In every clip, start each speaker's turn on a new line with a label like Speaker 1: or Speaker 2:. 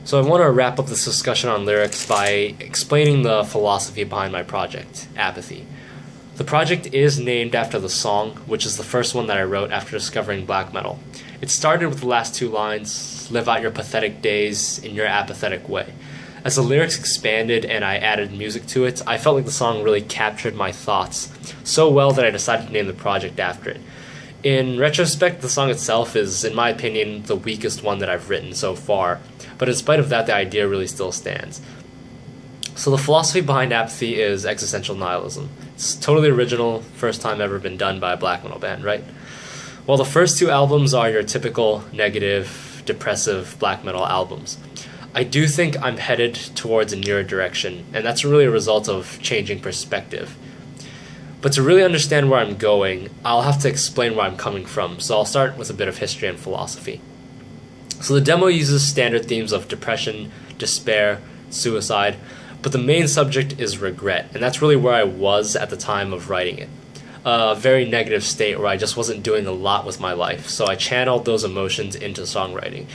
Speaker 1: So I want to wrap up this discussion on lyrics by explaining the philosophy behind my project, Apathy. The project is named after the song, which is the first one that I wrote after discovering black metal. It started with the last two lines, "Live out your pathetic days in your apathetic way." As the lyrics expanded and I added music to it, I felt like the song really captured my thoughts so well that I decided to name the project after it. In retrospect, the song itself is, in my opinion, the weakest one that I've written so far, but in spite of that, the idea really still stands. So the philosophy behind Apathy is existential nihilism. It's totally original, first time ever been done by a black metal band, right? Well, the first two albums are your typical negative, depressive black metal albums. I do think I'm headed towards a newer direction, and that's really a result of changing perspective. But to really understand where I'm going, I'll have to explain where I'm coming from, so I'll start with a bit of history and philosophy. So the demo uses standard themes of depression, despair, suicide, but the main subject is regret, and that's really where I was at the time of writing it. A very negative state where I just wasn't doing a lot with my life, so I channeled those emotions into songwriting.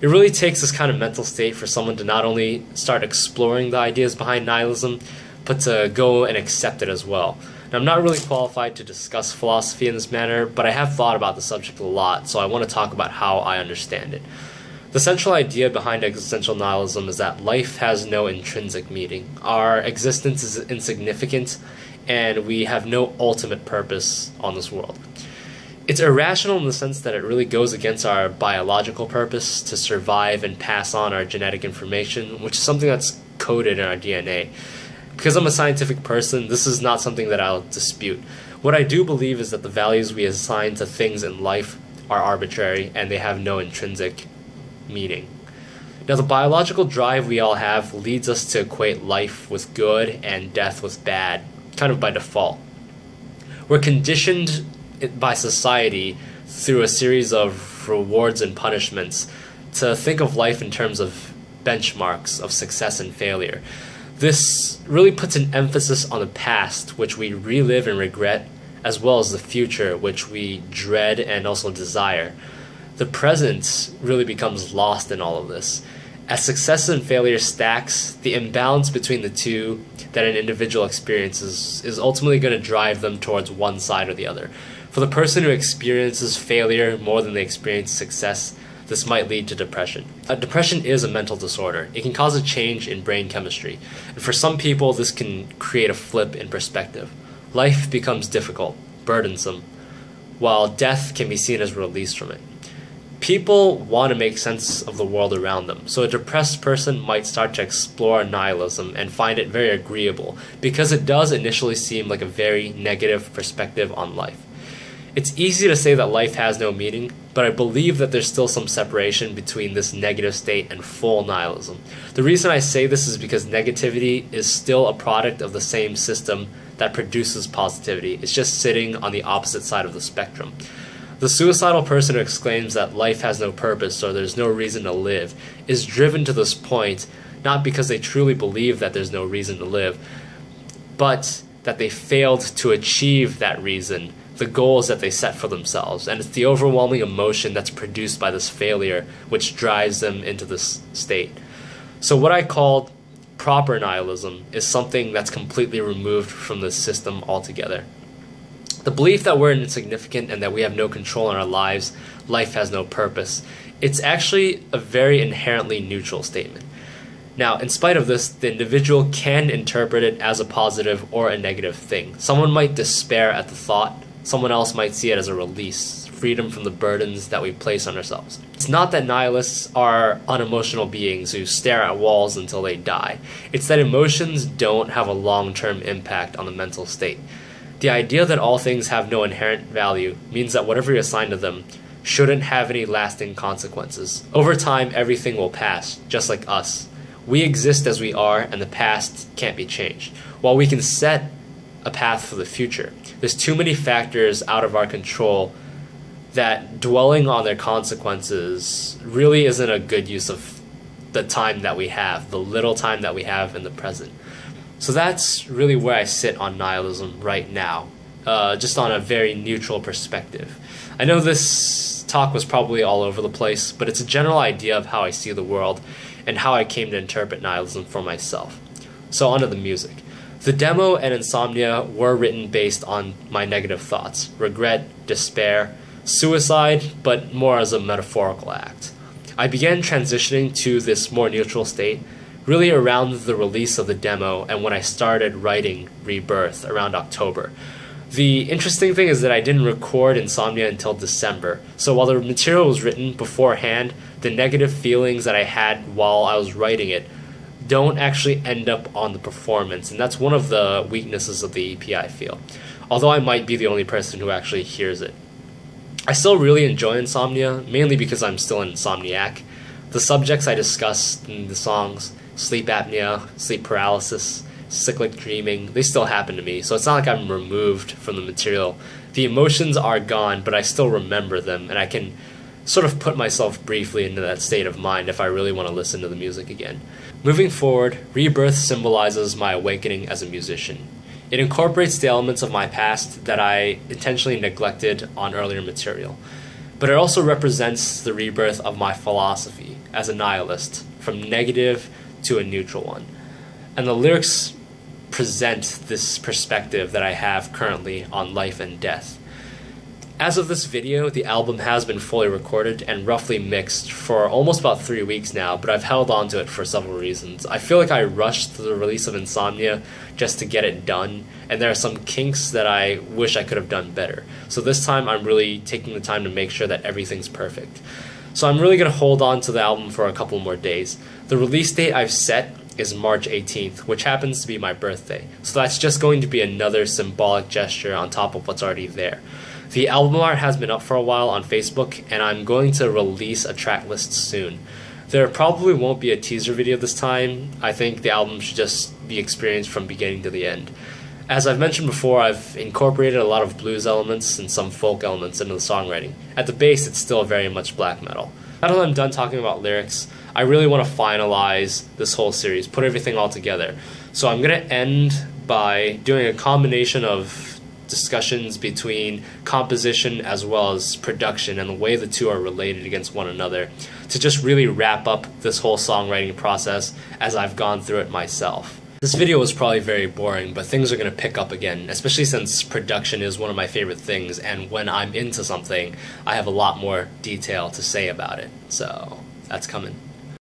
Speaker 1: It really takes this kind of mental state for someone to not only start exploring the ideas behind nihilism, but to go and accept it as well. Now, I'm not really qualified to discuss philosophy in this manner, but I have thought about the subject a lot, so I want to talk about how I understand it. The central idea behind existential nihilism is that life has no intrinsic meaning. Our existence is insignificant, and we have no ultimate purpose on this world. It's irrational in the sense that it really goes against our biological purpose to survive and pass on our genetic information, which is something that's coded in our DNA. Because I'm a scientific person, this is not something that I'll dispute. What I do believe is that the values we assign to things in life are arbitrary and they have no intrinsic meaning. Now, the biological drive we all have leads us to equate life with good and death with bad, kind of by default. We're conditioned by society through a series of rewards and punishments to think of life in terms of benchmarks of success and failure. This really puts an emphasis on the past, which we relive and regret, as well as the future, which we dread and also desire. The present really becomes lost in all of this. As success and failure stacks, the imbalance between the two that an individual experiences is ultimately going to drive them towards one side or the other. For the person who experiences failure more than they experience success, this might lead to depression. Depression is a mental disorder. It can cause a change in brain chemistry. And for some people, this can create a flip in perspective. Life becomes difficult, burdensome, while death can be seen as release from it. People want to make sense of the world around them, so a depressed person might start to explore nihilism and find it very agreeable, because it does initially seem like a very negative perspective on life. It's easy to say that life has no meaning, but I believe that there's still some separation between this negative state and full nihilism. The reason I say this is because negativity is still a product of the same system that produces positivity. It's just sitting on the opposite side of the spectrum. The suicidal person who exclaims that life has no purpose or there's no reason to live is driven to this point not because they truly believe that there's no reason to live, but that they failed to achieve that reason, the goals that they set for themselves. And it's the overwhelming emotion that's produced by this failure which drives them into this state. So what I called proper nihilism is something that's completely removed from the system altogether. The belief that we're insignificant and that we have no control in our lives, life has no purpose, it's actually a very inherently neutral statement. Now, in spite of this, the individual can interpret it as a positive or a negative thing. Someone might despair at the thought, someone else might see it as a release, freedom from the burdens that we place on ourselves. It's not that nihilists are unemotional beings who stare at walls until they die. It's that emotions don't have a long-term impact on the mental state. The idea that all things have no inherent value means that whatever you assign to them shouldn't have any lasting consequences. Over time, everything will pass, just like us. We exist as we are, and the past can't be changed. While we can set a path for the future, there's too many factors out of our control that dwelling on their consequences really isn't a good use of the time that we have, the little time that we have in the present. So that's really where I sit on nihilism right now, just on a very neutral perspective. I know this talk was probably all over the place, but it's a general idea of how I see the world, and how I came to interpret nihilism for myself. So onto the music. The demo and Insomnia were written based on my negative thoughts, regret, despair, suicide, but more as a metaphorical act. I began transitioning to this more neutral state really around the release of the demo and when I started writing Rebirth around October. The interesting thing is that I didn't record Insomnia until December, so while the material was written beforehand, the negative feelings that I had while I was writing it don't actually end up on the performance, and that's one of the weaknesses of the EP, I feel. Although I might be the only person who actually hears it. I still really enjoy Insomnia, mainly because I'm still an insomniac. The subjects I discussed in the songs, sleep apnea, sleep paralysis, cyclic dreaming, they still happen to me, so it's not like I'm removed from the material. The emotions are gone, but I still remember them, and I can sort of put myself briefly into that state of mind if I really want to listen to the music again. Moving forward, Rebirth symbolizes my awakening as a musician. It incorporates the elements of my past that I intentionally neglected on earlier material, but it also represents the rebirth of my philosophy as a nihilist, from negative to a neutral one. And the lyrics present this perspective that I have currently on life and death. As of this video, the album has been fully recorded and roughly mixed for almost about 3 weeks now, but I've held on to it for several reasons. I feel like I rushed the release of Insomnia just to get it done, and there are some kinks that I wish I could have done better. So this time I'm really taking the time to make sure that everything's perfect. So I'm really going to hold on to the album for a couple more days. The release date I've set is March 18th, which happens to be my birthday. So that's just going to be another symbolic gesture on top of what's already there. The album art has been up for a while on Facebook, and I'm going to release a track list soon. There probably won't be a teaser video this time. I think the album should just be experienced from beginning to the end. As I've mentioned before, I've incorporated a lot of blues elements and some folk elements into the songwriting. At the base, it's still very much black metal. Now that I'm done talking about lyrics, I really want to finalize this whole series, put everything all together. So I'm going to end by doing a combination of discussions between composition as well as production and the way the two are related against one another to just really wrap up this whole songwriting process as I've gone through it myself. This video was probably very boring, but things are going to pick up again, especially since production is one of my favorite things, and when I'm into something, I have a lot more detail to say about it. So, that's coming.